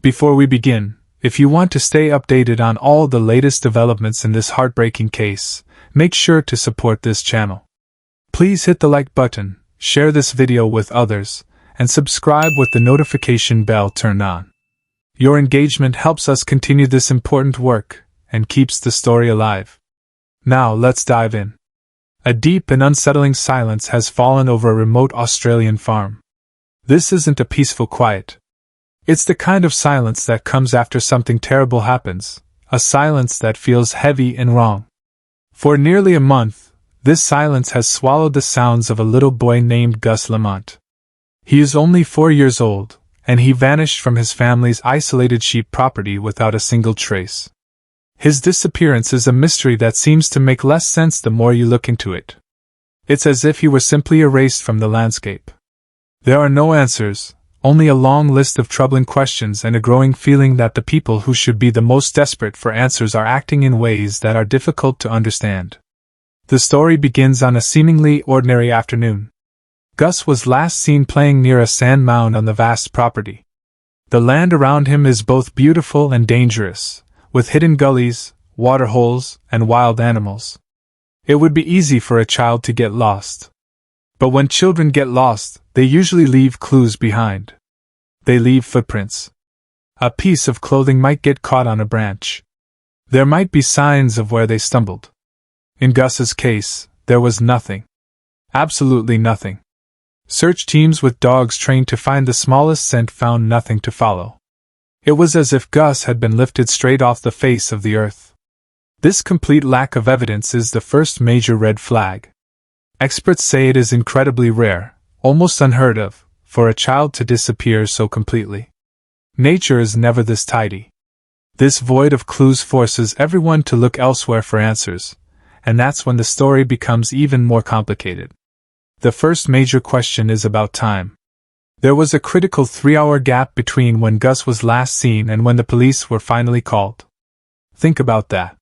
Before we begin, if you want to stay updated on all the latest developments in this heartbreaking case, make sure to support this channel. Please hit the like button, share this video with others, and subscribe with the notification bell turned on. Your engagement helps us continue this important work and keeps the story alive. Now let's dive in. A deep and unsettling silence has fallen over a remote Australian farm. This isn't a peaceful quiet. It's the kind of silence that comes after something terrible happens, a silence that feels heavy and wrong. For nearly a month, this silence has swallowed the sounds of a little boy named Gus Lamont. He is only 4 years old, and he vanished from his family's isolated sheep property without a single trace. His disappearance is a mystery that seems to make less sense the more you look into it. It's as if he were simply erased from the landscape. There are no answers, only a long list of troubling questions and a growing feeling that the people who should be the most desperate for answers are acting in ways that are difficult to understand. The story begins on a seemingly ordinary afternoon. Gus was last seen playing near a sand mound on the vast property. The land around him is both beautiful and dangerous, with hidden gullies, water holes, and wild animals. It would be easy for a child to get lost. But when children get lost, they usually leave clues behind. They leave footprints. A piece of clothing might get caught on a branch. There might be signs of where they stumbled. In Gus's case, there was nothing. Absolutely nothing. Search teams with dogs trained to find the smallest scent found nothing to follow. It was as if Gus had been lifted straight off the face of the earth. This complete lack of evidence is the first major red flag. Experts say it is incredibly rare, almost unheard of, for a child to disappear so completely. Nature is never this tidy. This void of clues forces everyone to look elsewhere for answers, and that's when the story becomes even more complicated. The first major question is about time. There was a critical 3-hour gap between when Gus was last seen and when the police were finally called. Think about that.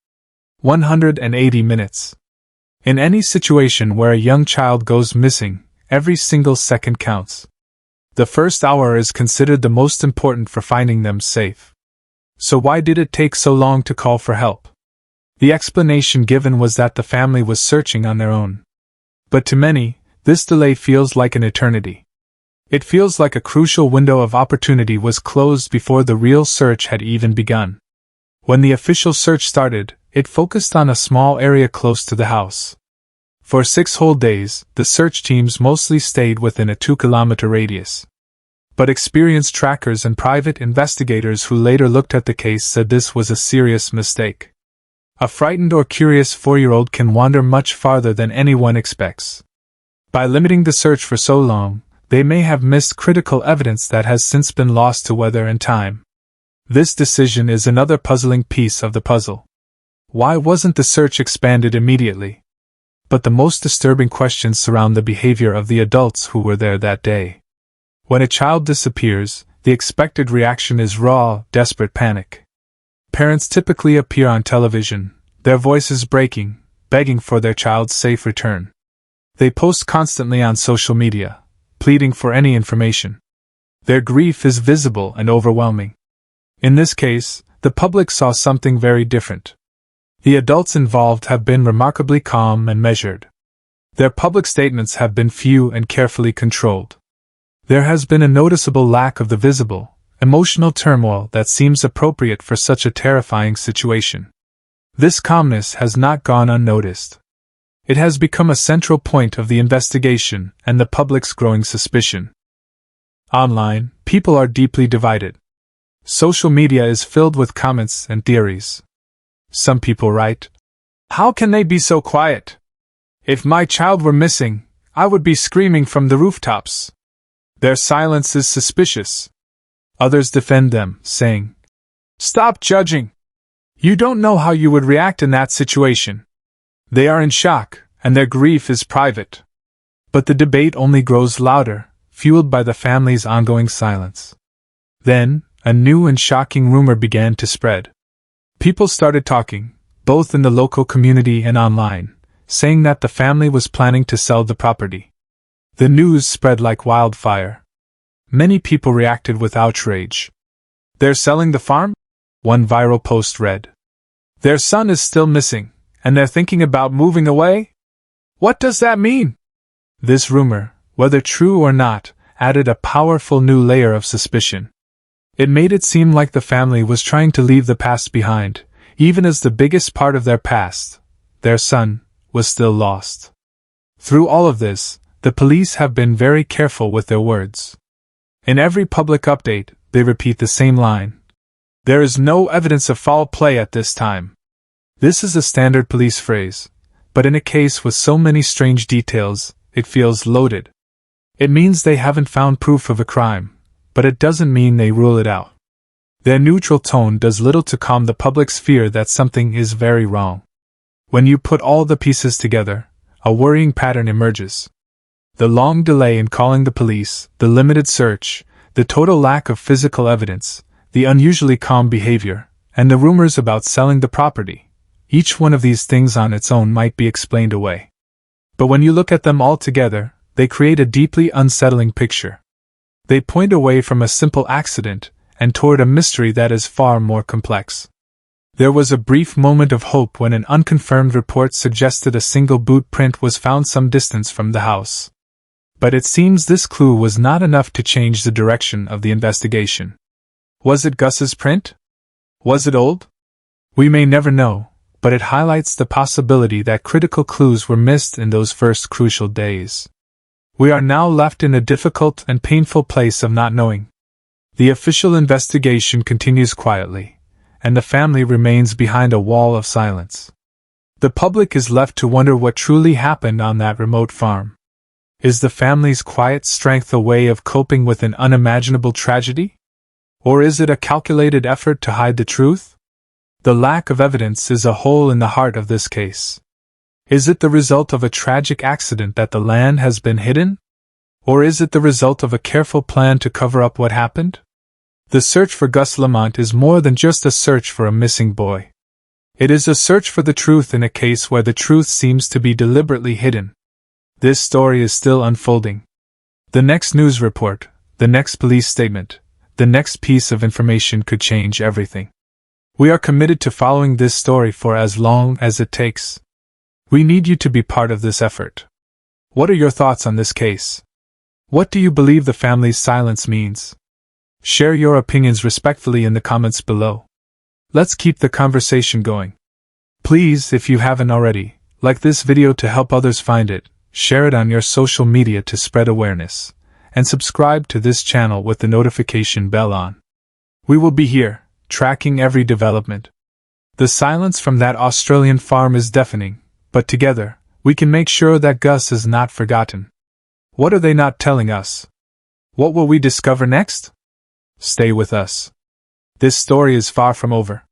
180 minutes. In any situation where a young child goes missing, every single second counts. The first hour is considered the most important for finding them safe. So why did it take so long to call for help? The explanation given was that the family was searching on their own. But to many, this delay feels like an eternity. It feels like a crucial window of opportunity was closed before the real search had even begun. When the official search started, it focused on a small area close to the house. For 6 whole days, the search teams mostly stayed within a 2-kilometer radius. But experienced trackers and private investigators who later looked at the case said this was a serious mistake. A frightened or curious 4-year-old can wander much farther than anyone expects. By limiting the search for so long, they may have missed critical evidence that has since been lost to weather and time. This decision is another puzzling piece of the puzzle. Why wasn't the search expanded immediately? But the most disturbing questions surround the behavior of the adults who were there that day. When a child disappears, the expected reaction is raw, desperate panic. Parents typically appear on television, their voices breaking, begging for their child's safe return. They post constantly on social media, pleading for any information. Their grief is visible and overwhelming. In this case, the public saw something very different. The adults involved have been remarkably calm and measured. Their public statements have been few and carefully controlled. There has been a noticeable lack of the visible, emotional turmoil that seems appropriate for such a terrifying situation. This calmness has not gone unnoticed. It has become a central point of the investigation and the public's growing suspicion. Online, people are deeply divided. Social media is filled with comments and theories. Some people write, "How can they be so quiet? If my child were missing, I would be screaming from the rooftops. Their silence is suspicious." Others defend them, saying, "Stop judging. You don't know how you would react in that situation. They are in shock, and their grief is private." But the debate only grows louder, fueled by the family's ongoing silence. Then, a new and shocking rumor began to spread. People started talking, both in the local community and online, saying that the family was planning to sell the property. The news spread like wildfire. Many people reacted with outrage. They're selling the farm? One viral post read. Their son is still missing, and they're thinking about moving away? What does that mean? This rumor, whether true or not, added a powerful new layer of suspicion. It made it seem like the family was trying to leave the past behind, even as the biggest part of their past, their son, was still lost. Through all of this, the police have been very careful with their words. In every public update, they repeat the same line. There is no evidence of foul play at this time. This is a standard police phrase, but in a case with so many strange details, it feels loaded. It means they haven't found proof of a crime, but it doesn't mean they rule it out. Their neutral tone does little to calm the public's fear that something is very wrong. When you put all the pieces together, a worrying pattern emerges. The long delay in calling the police, the limited search, the total lack of physical evidence, the unusually calm behavior, and the rumors about selling the property. Each one of these things on its own might be explained away. But when you look at them all together, they create a deeply unsettling picture. They point away from a simple accident and toward a mystery that is far more complex. There was a brief moment of hope when an unconfirmed report suggested a single boot print was found some distance from the house. But it seems this clue was not enough to change the direction of the investigation. Was it Gus's print? Was it old? We may never know, but it highlights the possibility that critical clues were missed in those first crucial days. We are now left in a difficult and painful place of not knowing. The official investigation continues quietly, and the family remains behind a wall of silence. The public is left to wonder what truly happened on that remote farm. Is the family's quiet strength a way of coping with an unimaginable tragedy? Or is it a calculated effort to hide the truth? The lack of evidence is a hole in the heart of this case. Is it the result of a tragic accident that the land has been hidden? Or is it the result of a careful plan to cover up what happened? The search for Gus Lamont is more than just a search for a missing boy. It is a search for the truth in a case where the truth seems to be deliberately hidden. This story is still unfolding. The next news report, the next police statement, the next piece of information could change everything. We are committed to following this story for as long as it takes. We need you to be part of this effort. What are your thoughts on this case? What do you believe the family's silence means? Share your opinions respectfully in the comments below. Let's keep the conversation going. Please, if you haven't already, like this video to help others find it, share it on your social media to spread awareness, and subscribe to this channel with the notification bell on. We will be here, tracking every development. The silence from that Australian farm is deafening, but together, we can make sure that Gus is not forgotten. What are they not telling us? What will we discover next? Stay with us. This story is far from over.